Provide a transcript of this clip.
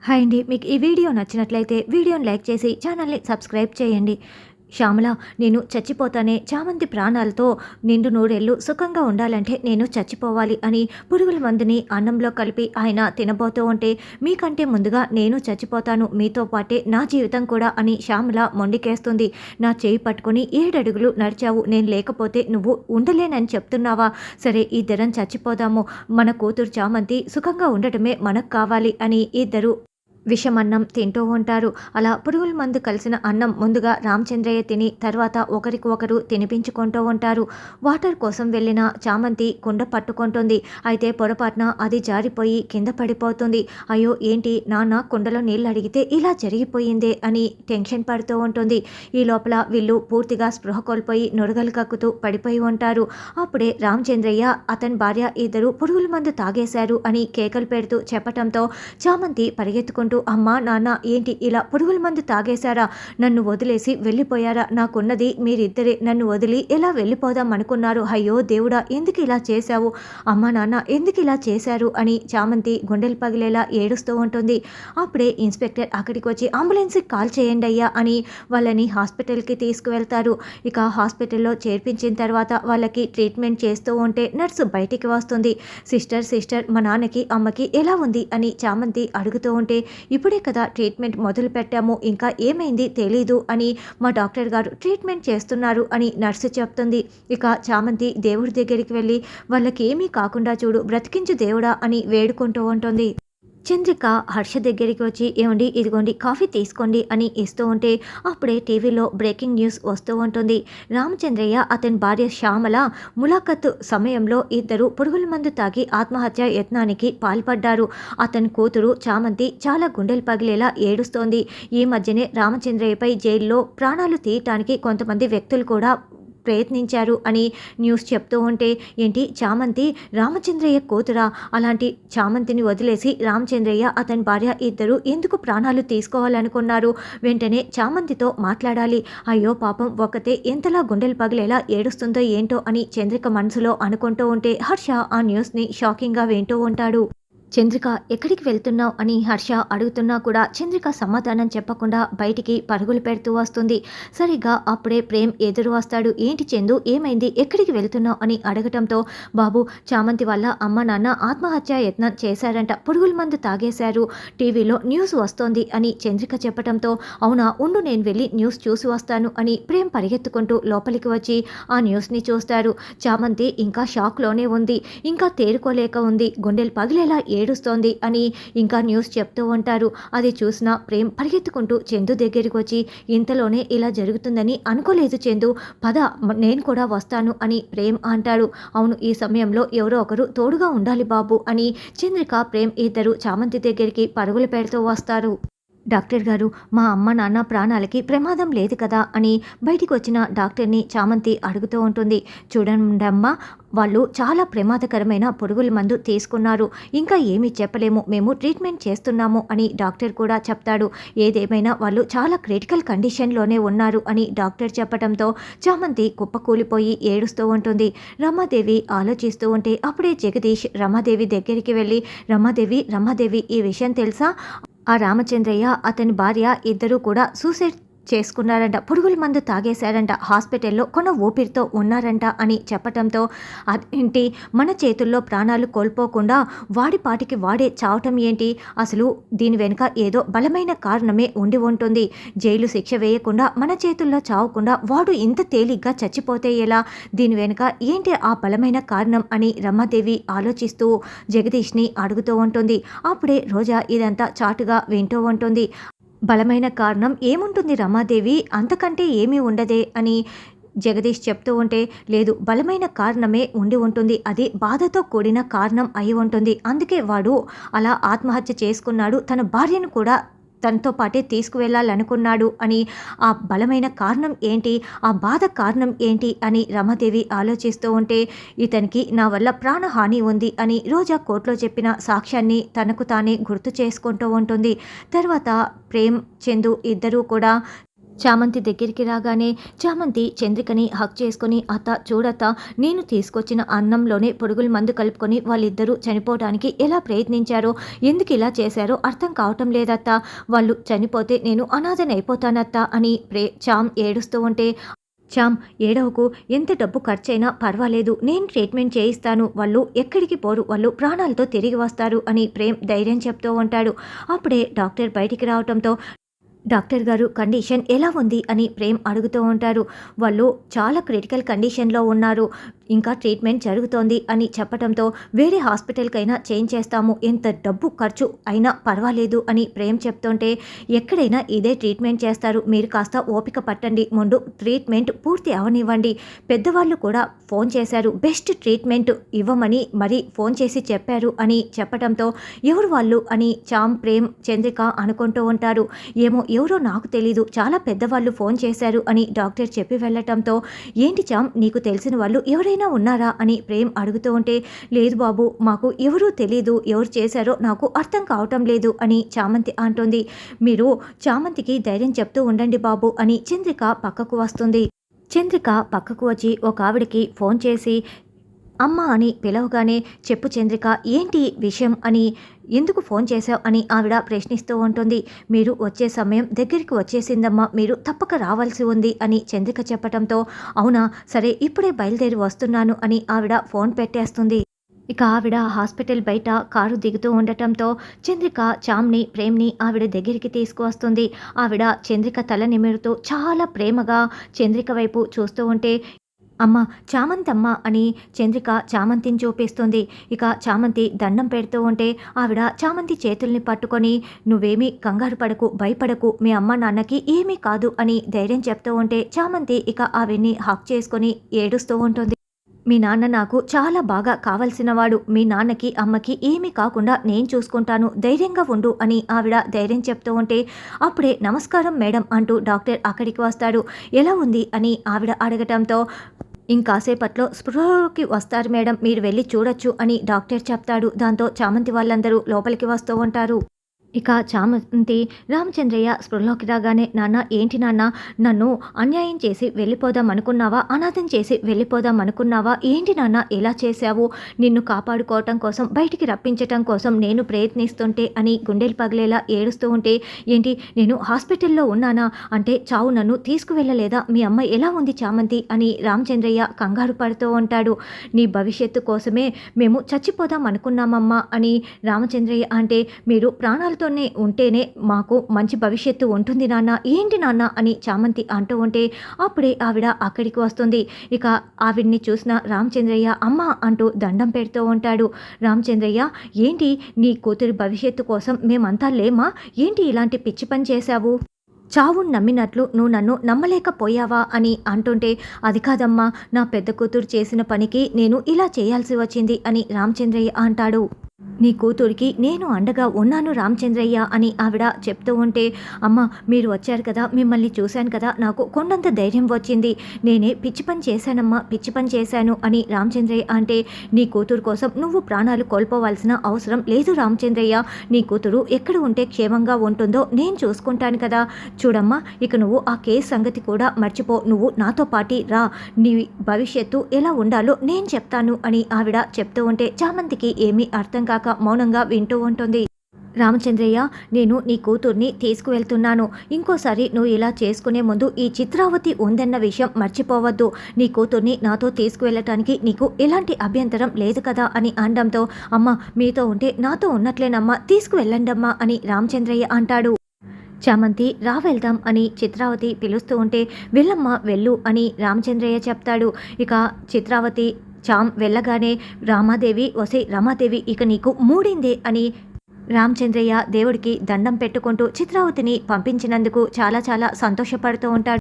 Hi అండి. మీకు ఈ వీడియో నచ్చినట్లయితే వీడియోని లైక్ చేసి ఛానల్ని సబ్స్క్రైబ్ చేయండి. శ్యామల, నేను చచ్చిపోతానే, చామంతి ప్రాణాలతో నిండు నూరేళ్ళు సుఖంగా ఉండాలంటే నేను చచ్చిపోవాలి అని పురుగుల మందుని అన్నంలో కలిపి ఆయన తినబోతూ ఉంటే, మీకంటే ముందుగా నేను చచ్చిపోతాను, మీతో పాటే నా జీవితం కూడా అని శ్యామల మొండికేస్తుంది. నా చేయి పట్టుకుని 7 అడుగులు నడిచావు, నేను లేకపోతే నువ్వు ఉండలేనని చెప్తున్నావా? సరే, ఇద్దరం చచ్చిపోదాము, మన కూతురు చామంతి సుఖంగా ఉండటమే మనకు కావాలి అని ఇద్దరు విషమన్నం తింటూ ఉంటారు. అలా పురుగుల మందు కలిసిన అన్నం ముందుగా రామచంద్రయ్య తిని తర్వాత ఒకరికి ఒకరు తినిపించుకుంటూ ఉంటారు. వాటర్ కోసం వెళ్ళిన చామంతి కుండ పట్టుకుంటుంది. అయితే పొరపాటున అది జారిపోయి కింద పడిపోతుంది. అయ్యో ఏంటి నాన్న కుండలో నీళ్ళు అడిగితే ఇలా జరిగిపోయిందే అని టెన్షన్ పడుతూ ఉంటుంది. ఈ లోపల వీళ్ళు పూర్తిగా స్పృహ కోల్పోయి నురగలు కక్కుతూ పడిపోయి ఉంటారు. అప్పుడే రామచంద్రయ్య అతని భార్య ఇద్దరు పురుగుల మందు తాగేశారు అని కేకలు పెడుతూ చెప్పటంతో చామంతి పరిగెత్తుకుంటూ, అమ్మా నాన్న ఏంటి ఇలా పురుగుల మందు తాగేశారా? నన్ను వదిలేసి వెళ్ళిపోయారా? నాకున్నది మీరిద్దరే, నన్ను వదిలి ఎలా వెళ్ళిపోదాం అనుకున్నారు? అయ్యో దేవుడా, ఎందుకు ఇలా చేశావు? అమ్మా నాన్న ఎందుకు ఇలా చేశారు అని చామంతి గుండెలు పగిలేలా ఏడుస్తూ ఉంటుంది. అప్పుడే ఇన్స్పెక్టర్ అక్కడికి వచ్చి అంబులెన్స్కి కాల్ చేయండి అయ్యా అని వాళ్ళని హాస్పిటల్కి తీసుకువెళ్తారు. ఇక హాస్పిటల్లో చేర్పించిన తర్వాత వాళ్ళకి ట్రీట్మెంట్ చేస్తూ ఉంటే నర్సు బయటికి వస్తుంది. సిస్టర్ మా నాన్నకి అమ్మకి ఎలా ఉంది అని చామంతి అడుగుతూ ఉంటే, ఇప్పుడే కదా ట్రీట్మెంట్ మొదలు పెట్టాము, ఇంకా ఏమైంది తెలీదు అని మా డాక్టర్ గారు ట్రీట్మెంట్ చేస్తున్నారు అని నర్సు చెప్తుంది. ఇక చామంతి దేవుడి దగ్గరికి వెళ్ళి వాళ్ళకి ఏమీ కాకుండా చూడు, బ్రతికించు దేవుడా అని వేడుకుంటూ ఉంటుంది. చంద్రిక హర్ష దగ్గరికి వచ్చి, ఏమండి ఇదిగోండి కాఫీ తీసుకోండి అని ఇస్తూ ఉంటే అప్పుడే టీవీలో బ్రేకింగ్ న్యూస్ వస్తూ ఉంటుంది. రామచంద్రయ్య అతని భార్య శ్యామల ములాఖత్ సమయంలో ఇద్దరు పురుగుల మందు తాగి ఆత్మహత్య యత్నానికి పాల్పడ్డారు. అతని కూతురు చామంతి చాలా గుండెలు పగిలేలా ఏడుస్తోంది. ఈ మధ్యనే రామచంద్రయ్యపై జైల్లో ప్రాణాలు తీయటానికి కొంతమంది వ్యక్తులు కూడా ప్రయత్నించారు అని న్యూస్ చెప్తూ ఉంటే, ఏంటి చామంతి రామచంద్రయ్య కూతురా? అలాంటి చామంతిని వదిలేసి రామచంద్రయ్య అతని భార్య ఇద్దరు ఎందుకు ప్రాణాలు తీసుకోవాలనుకున్నారు? వెంటనే చామంతితో మాట్లాడాలి. అయ్యో పాపం, ఒకతే ఎంతలా గుండెలు పగిలేలా ఏడుస్తుందో ఏంటో అని చంద్రిక మనసులో అనుకుంటూ ఉంటే హర్ష ఆ న్యూస్ని షాకింగ్గా వింటూ ఉంటాడు. చంద్రిక, ఎక్కడికి వెళ్తున్నావు అని హర్ష అడుగుతున్నా కూడా చంద్రిక సమాధానం చెప్పకుండా బయటికి పరుగులు పెడుతూ వస్తుంది. సరిగ్గా అప్పుడే ప్రేమ్ ఎదురు వస్తాడు. ఏంటి చందు, ఏమైంది, ఎక్కడికి వెళ్తున్నావు అని అడగటంతో, బాబు చామంతి వల్ల అమ్మ నాన్న ఆత్మహత్య యత్నం చేశారంట, పురుగుల మందు తాగేశారు, టీవీలో న్యూస్ వస్తోంది అని చంద్రిక చెప్పటంతో, అవునా, ఉండు నేను వెళ్ళి న్యూస్ చూసి వస్తాను అని ప్రేమ్ పరిగెత్తుకుంటూ లోపలికి వచ్చి ఆ న్యూస్ని చూస్తారు. చామంతి ఇంకా షాక్లోనే ఉంది, ఇంకా తేరుకోలేక ఉంది, గుండెలు పగిలేలా ఏడుస్తోంది అని ఇంకా న్యూస్ చెప్తూ ఉంటారు. అది చూసిన ప్రేమ్ పరిగెత్తుకుంటూ చందు దగ్గరికి వచ్చి, ఇంతలోనే ఇలా జరుగుతుందని అనుకోలేదు చందు, పద నేను కూడా వస్తాను అని ప్రేమ్ అంటాడు. అవును, ఈ సమయంలో ఎవరో ఒకరు తోడుగా ఉండాలి బాబు అని చంద్రిక ప్రేమ్ ఇద్దరు చామంతి దగ్గరికి పరుగులు పెడుతూ వస్తారు. డాక్టర్ గారు, మా అమ్మ నాన్న ప్రాణాలకి ప్రమాదం లేదు కదా అని బయటికి వచ్చిన డాక్టర్ని చామంతి అడుగుతూ ఉంటుంది. చూడండమ్మా, వాళ్ళు చాలా ప్రమాదకరమైన పురుగుల మందు తీసుకున్నారు, ఇంకా ఏమీ చెప్పలేము, మేము ట్రీట్మెంట్ చేస్తున్నాము అని డాక్టర్ కూడా చెప్తాడు. ఏదేమైనా వాళ్ళు చాలా క్రిటికల్ కండిషన్లోనే ఉన్నారు అని డాక్టర్ చెప్పడంతో చామంతి కుప్పకూలిపోయి ఏడుస్తూ ఉంటుంది. రమాదేవి ఆలోచిస్తూ ఉంటే అప్పుడే జగదీష్ రమాదేవి దగ్గరికి వెళ్ళి, రమాదేవి ఈ విషయం తెలుసా? ఆ రామచంద్రయ్య అతని భార్య ఇద్దరూ కూడా సూసైడ్ చేసుకున్నారంట, పురుగుల మందు తాగేశారంట, హాస్పిటల్లో కొన ఊపిరితో ఉన్నారంట అని చెప్పటంతో, అదేంటి మన చేతుల్లో ప్రాణాలు కోల్పోకుండా వాడి పాటికి వాడే చావటం ఏంటి? అసలు దీని వెనుక ఏదో బలమైన కారణమే ఉండి ఉంటుంది. జైలు శిక్ష వేయకుండా మన చేతుల్లో చావకుండా వాడు ఇంత తేలిగ్గా చచ్చిపోతే ఎలా? దీని వెనుక ఏంటి ఆ బలమైన కారణం అని రమాదేవి ఆలోచిస్తూ జగదీష్ని అడుగుతూ ఉంటుంది. అప్పుడే రోజా ఇదంతా చాటుగా వింటూ ఉంటుంది. బలమైన కారణం ఏముంటుంది రమాదేవి, అంతకంటే ఏమీ ఉండదే అని జగదీష్ చెప్తూ ఉంటే, లేదు, బలమైన కారణమే ఉండి ఉంటుంది, అది బాధతో కూడిన కారణం అయి ఉంటుంది, అందుకే వాడు అలా ఆత్మహత్య చేసుకున్నాడు, తన భార్యను కూడా తనతో పాటే తీసుకువెళ్ళాలనుకున్నాడు అని. ఆ బలమైన కారణం ఏంటి, ఆ బాధ కారణం ఏంటి అని రమాదేవి ఆలోచిస్తూ ఉంటే, ఇతనికి నా వల్ల ప్రాణహాని ఉంది అని రోజా కోర్టులో చెప్పిన సాక్ష్యాన్ని తనకు తానే గుర్తు చేసుకుంటూ ఉంటుంది. తర్వాత ప్రేమ్ చందు ఇద్దరూ కూడా చామంతి దగ్గరికి రాగానే చామంతి చంద్రికని హగ్ చేసుకొని, అత్త చూడత్త, నేను తీసుకొచ్చిన అన్నంలోనే పురుగుల మందు కలుపుకొని వాళ్ళిద్దరూ చనిపోవడానికి ఎలా ప్రయత్నించారో, ఎందుకు ఇలా చేశారో అర్థం కావటం లేదత్త. వాళ్ళు చనిపోతే నేను అనాథనైపోతానత్త అని చామ్ ఏడుస్తూ ఉంటే, చామ్ ఏడవకు, ఎంత డబ్బు ఖర్చైనా పర్వాలేదు, నేను ట్రీట్మెంట్ చేయిస్తాను, వాళ్ళు ఎక్కడికి పోరు, వాళ్ళు ప్రాణాలతో తిరిగి వస్తారు అని ప్రేమ్ ధైర్యం చెప్తూ ఉంటాడు. అప్పుడే డాక్టర్ బయటికి రావటంతో, డాక్టర్ గారు కండిషన్ ఎలా ఉంది అని ప్రేమ్ అడుగుతూ ఉంటారు. వాళ్ళు చాలా క్రిటికల్ కండిషన్లో ఉన్నారు, ఇంకా ట్రీట్మెంట్ జరుగుతోంది అని చెప్పడంతో, వేరే హాస్పిటల్కైనా చేంజ్ చేస్తాము, ఎంత డబ్బు ఖర్చు అయినా పర్వాలేదు అని ప్రేమ్ చెప్తుంటే, ఎక్కడైనా ఇదే ట్రీట్మెంట్ చేస్తారు, మీరు కాస్త ఓపిక పట్టండి, ముందు ట్రీట్మెంట్ పూర్తి అవనివ్వండి, పెద్దవాళ్ళు కూడా ఫోన్ చేశారు, బెస్ట్ ట్రీట్మెంట్ ఇవ్వమని మరీ ఫోన్ చేసి చెప్పారు అని చెప్పడంతో, ఎవరు వాళ్ళు అని చామ్ ప్రేమ్ చంద్రిక అనుకుంటూ ఉంటారు. ఏమో ఎవరో నాకు తెలీదు, చాలా పెద్దవాళ్ళు ఫోన్ చేశారు అని డాక్టర్ చెప్పి వెళ్ళటంతో, ఏంటి చామ్ నీకు తెలిసిన వాళ్ళు ఎవరైనా ఉన్నారా అని ప్రేమ్ అడుగుతూ ఉంటే, లేదు బాబు, మాకు ఎవరూ తెలీదు, ఎవరు చేశారో నాకు అర్థం కావటం లేదు అని చామంతి అంటుంది. మీరు చామంతికి ధైర్యం చెప్తూ ఉండండి బాబు అని చంద్రిక పక్కకు వస్తుంది. చంద్రిక పక్కకు వచ్చి ఒక ఆవిడకి ఫోన్ చేసి, అమ్మ అని పిలవగానే, చెప్పు చంద్రిక, ఏంటి విషయం అని, ఎందుకు ఫోన్ చేశావు అని ఆవిడ ప్రశ్నిస్తూ ఉంటుంది. మీరు వచ్చే సమయం దగ్గరికి వచ్చేసిందమ్మా, మీరు తప్పక రావాల్సి ఉంది అని చంద్రిక చెప్పడంతో, అవునా, సరే ఇప్పుడే బయలుదేరి వస్తున్నాను అని ఆవిడ ఫోన్ పెట్టేస్తుంది. ఇక ఆవిడ హాస్పిటల్ బయట కారు దిగుతూ ఉండటంతో చంద్రిక చామ్ని ప్రేమ్ని ఆవిడ దగ్గరికి తీసుకువస్తుంది. ఆవిడ చంద్రిక తల నిమురుతూ చాలా ప్రేమగా చంద్రిక వైపు చూస్తూ ఉంటే, అమ్మ, చామంతమ్మ అని చంద్రిక చామంతిని చూపిస్తుంది. ఇక చామంతి దండం పెడుతూ ఉంటే ఆవిడ చామంతి చేతుల్ని పట్టుకొని, నువ్వేమీ కంగారు పడకు, భయపడకు, మీ అమ్మ నాన్నకి ఏమీ కాదు అని ధైర్యం చెప్తూ ఉంటే, చామంతి ఇక ఆవిడ్ని హక్ చేసుకొని ఏడుస్తూ ఉంటుంది. మీ నాన్న నాకు చాలా బాగా కావలసినవాడు, మీ నాన్నకి అమ్మకి ఏమీ కాకుండా నేను చూసుకుంటాను, ధైర్యంగా ఉండు అని ఆవిడ ధైర్యం చెప్తూ ఉంటే, అప్పుడే నమస్కారం మేడం అంటూ డాక్టర్ అక్కడికి వస్తాడు. ఎలా ఉంది అని ఆవిడ అడగటంతో, ఇంకాసేపట్లో స్పృహలోకి వస్తారు మేడం, మీరు వెళ్ళి చూడొచ్చు అని డాక్టర్ చెప్తాడు. దాంతో చామంతి వాళ్ళందరూ లోపలికి వస్తూ ఉంటారు. ఇక చామంతి రామచంద్రయ్య స్పృహలోకి రాగానే, నాన్న ఏంటి నాన్న, నన్ను అన్యాయం చేసి వెళ్ళిపోదాం అనుకున్నావా, అనాథం చేసి వెళ్ళిపోదాం అనుకున్నావా, ఏంటి నాన్న ఎలా చేశావు, నిన్ను కాపాడుకోవటం కోసం, బయటికి రప్పించటం కోసం నేను ప్రయత్నిస్తుంటే అని గుండెలు పగిలేలా ఏడుస్తూ ఉంటే, ఏంటి నేను హాస్పిటల్లో ఉన్నానా అంటే చావు నన్ను తీసుకువెళ్ళలేదా, మీ అమ్మ ఎలా ఉంది చామంతి అని రామచంద్రయ్య కంగారు పడుతూ ఉంటాడు. నీ భవిష్యత్తు కోసమే మేము చచ్చిపోదాం అనుకున్నామమ్మా అని రామచంద్రయ్య అంటే, మీరు ప్రాణాలతో ఉంటేనే మాకు మంచి భవిష్యత్తు ఉంటుంది నాన్న, ఏంటి నాన్న అని చామంతి అంటూ ఉంటే, అప్పుడే ఆవిడ అక్కడికి వస్తుంది. ఇక ఆవిడ్ని చూసిన రామచంద్రయ్య అమ్మ అంటూ దండం పెడుతూ ఉంటాడు. రామచంద్రయ్య, ఏంటి నీ కూతురి భవిష్యత్తు కోసం మేమంతా లేమా, ఏంటి ఇలాంటి పిచ్చి పని చేశావు, చావును నమ్మినట్లు నువ్వు నన్ను నమ్మలేకపోయావా అని అంటుంటే, అది కాదమ్మా, నా పెద్ద కూతురు చేసిన పనికి నేను ఇలా చేయాల్సి వచ్చింది అని రామచంద్రయ్య అంటాడు. నీ కూతురికి నేను అండగా ఉన్నాను రామచంద్రయ్య అని ఆవిడ చెప్తూ ఉంటే, అమ్మ మీరు వచ్చారు కదా, మిమ్మల్ని చూశాను కదా, నాకు కొండంత ధైర్యం వచ్చింది, నేనే పిచ్చి పని చేశానమ్మా, పిచ్చి పని చేశాను అని రామచంద్రయ్య అంటే, నీ కూతురు కోసం నువ్వు ప్రాణాలు కోల్పోవాల్సిన అవసరం లేదు రామచంద్రయ్య, నీ కూతురు ఎక్కడ ఉంటే క్షేమంగా ఉంటుందో నేను చూసుకుంటాను కదా, చూడమ్మా ఇక నువ్వు ఆ కేసు సంగతి కూడా మర్చిపో, నువ్వు నాతో పాటి రా, నీ భవిష్యత్తు ఎలా ఉండాలో నేను చెప్తాను అని ఆవిడ చెప్తూ ఉంటే చామంతికి ఏమీ అర్థం కాక మౌనంగా వింటూ ఉంటుంది. రామచంద్రయ్య, నేను నీ కూతుర్ని తీసుకువెళ్తున్నాను, ఇంకోసారి నువ్వు ఇలా చేసుకునే ముందు ఈ చిత్రావతి ఉందన్న విషయం మర్చిపోవద్దు, నీ కూతుర్ని నాతో తీసుకువెళ్ళటానికి నీకు ఎలాంటి అభ్యంతరం లేదు కదా అని అనడంతో, అమ్మ మీతో ఉంటే నాతో ఉన్నట్లేనమ్మా, తీసుకువెళ్ళండమ్మా అని రామచంద్రయ్య అంటాడు. చామంతి రా వెళ్దాం అని చిత్రావతి పిలుస్తూ ఉంటే, వెళ్ళమ్మా వెళ్ళు అని రామచంద్రయ్య చెప్తాడు. ఇక చిత్రావతి చామ్ వెళ్ళగానే, రామాదేవి వసే రమాదేవి, ఇక నీకు మూడిందే అని రామచంద్రయ్య దేవుడికి దండం పెట్టుకుంటూ చిత్రావతిని పంపించినందుకు చాలా చాలా సంతోషపడుతూ ఉంటాడు.